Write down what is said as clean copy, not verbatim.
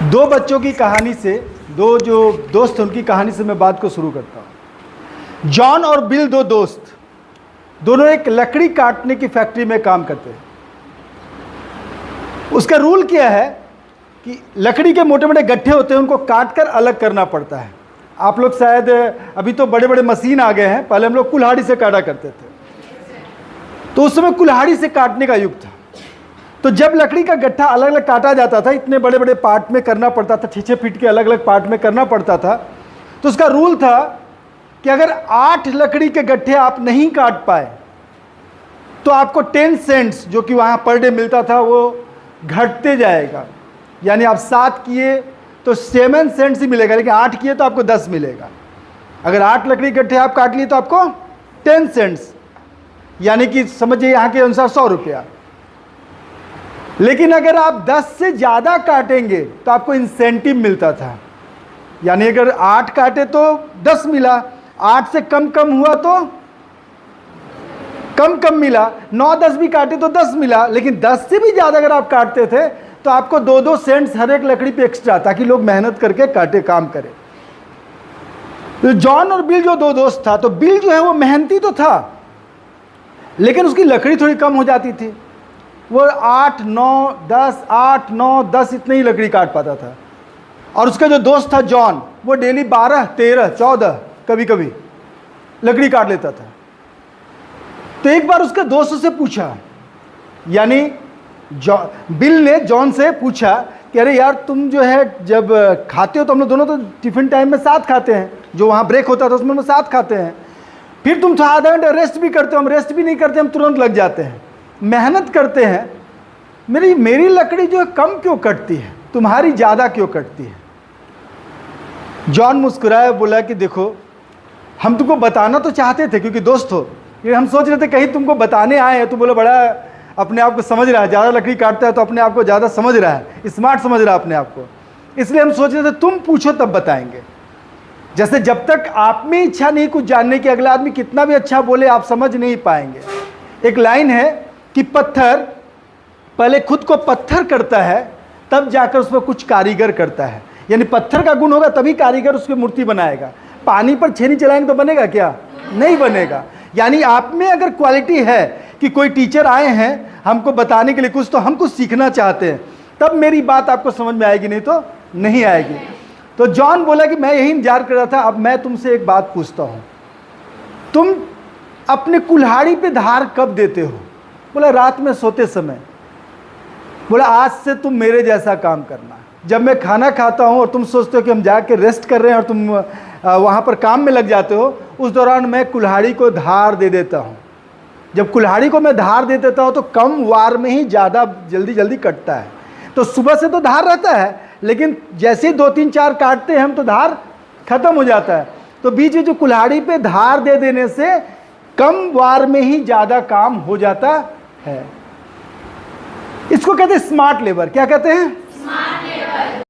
दो बच्चों की कहानी से, दो जो दोस्त हैं उनकी कहानी से मैं बात को शुरू करता हूँ। जॉन और बिल दो दोस्त, दोनों एक लकड़ी काटने की फैक्ट्री में काम करते हैं। उसका रूल क्या है कि लकड़ी के मोटे मोटे गट्ठे होते हैं, उनको काट कर अलग करना पड़ता है। आप लोग शायद, अभी तो बड़े बड़े मशीन आ गए हैं, पहले हम लोग कुल्हाड़ी से काटा करते थे, तो उस समय कुल्हाड़ी से काटने का युग था। तो जब लकड़ी का गट्ठा अलग अलग काटा जाता था, इतने बड़े बड़े पार्ट में करना पड़ता था, 6-6 फीट के अलग अलग पार्ट में करना पड़ता था, तो उसका रूल था कि अगर 8 लकड़ी के गट्ठे आप नहीं काट पाए तो आपको 10 सेंट्स, जो कि वहाँ पर डे मिलता था, वो घटते जाएगा। यानी आप 7 किए तो 7 सेंट्स ही मिलेगा, लेकिन 8 किए तो आपको 10 मिलेगा। अगर 8 लकड़ी के गट्ठे आप काट लिए तो आपको 10 सेंट्स, यानी कि समझिए यहाँ के अनुसार 100 रुपया। लेकिन अगर आप 10 से ज़्यादा काटेंगे तो आपको इंसेंटिव मिलता था। यानी अगर 8 काटे तो 10 मिला, 8 से कम कम हुआ तो कम कम मिला, 9-10 भी काटे तो 10 मिला, लेकिन 10 से भी ज़्यादा अगर आप काटते थे तो आपको 2-2 सेंट्स हर एक लकड़ी पे एक्स्ट्रा, ताकि लोग मेहनत करके काटे, काम करें। तो जॉन और बिल जो दो दोस्त था, तो बिल जो है वो मेहनती तो था, लेकिन उसकी लकड़ी थोड़ी कम हो जाती थी। वो 8, 9, 10, 8, 9, 10 इतनी ही लकड़ी काट पाता था। और उसका जो दोस्त था जॉन, वो डेली 12, 13, 14 कभी कभी लकड़ी काट लेता था। तो एक बार उसके दोस्त से पूछा, यानी बिल ने जॉन से पूछा कि अरे यार, तुम जो है जब खाते हो तो हम लोग दोनों तो टिफिन टाइम में साथ खाते हैं, जो वहाँ ब्रेक होता था उसमें हम लोग साथ खाते हैं, फिर तुम तो आधा घंटा रेस्ट भी करते हो, हम रेस्ट भी नहीं करते, हम तुरंत लग जाते हैं, मेहनत करते हैं। मेरी लकड़ी जो है कम क्यों कटती है, तुम्हारी ज़्यादा क्यों कटती है? जॉन मुस्कुराया, बोला कि देखो, हम तुमको बताना तो चाहते थे क्योंकि दोस्त हो, ये हम सोच रहे थे कहीं तुमको बताने आए हैं। तो बोले बड़ा अपने आप को समझ रहा है, ज़्यादा लकड़ी काटता है तो अपने आप को ज़्यादा समझ रहा है, स्मार्ट समझ रहा है अपने आप को, इसलिए हम सोच रहे थे तुम पूछो तब बताएंगे। जैसे जब तक आप में इच्छा नहीं कुछ जानने की, अगला आदमी कितना भी अच्छा बोले आप समझ नहीं पाएंगे। एक लाइन है कि पत्थर पहले खुद को पत्थर करता है, तब जाकर उस पर कुछ कारीगर करता है। यानी पत्थर का गुण होगा तभी कारीगर उसकी मूर्ति बनाएगा। पानी पर छेनी चलाएंगे तो बनेगा क्या? नहीं बनेगा। यानी आप में अगर क्वालिटी है कि कोई टीचर आए हैं हमको बताने के लिए कुछ, तो हम कुछ सीखना चाहते हैं, तब मेरी बात आपको समझ में आएगी, नहीं तो नहीं आएगी। तो जॉन बोला कि मैं यही इंतजार कर रहा था। अब मैं तुमसे एक बात पूछता हूँ, तुम अपने कुल्हाड़ी पे धार कब देते हो? बोला रात में सोते समय। बोला आज से तुम मेरे जैसा काम करना, जब मैं खाना खाता हूँ और तुम सोचते हो कि हम जाके रेस्ट कर रहे हैं और तुम वहाँ पर काम में लग जाते हो, उस दौरान मैं कुल्हाड़ी को धार दे देता हूँ। जब कुल्हाड़ी को मैं धार दे देता हूँ तो कम वार में ही ज़्यादा जल्दी कटता है। तो सुबह से तो धार रहता है, लेकिन जैसे ही 2-3-4 काटते हैं हम तो धार खत्म हो जाता है। तो बीच में जो कुल्हाड़ी पे धार दे देने से कम वार में ही ज़्यादा काम हो जाता है। इसको कहते हैं स्मार्ट लेबर। क्या कहते हैं? Smart labour.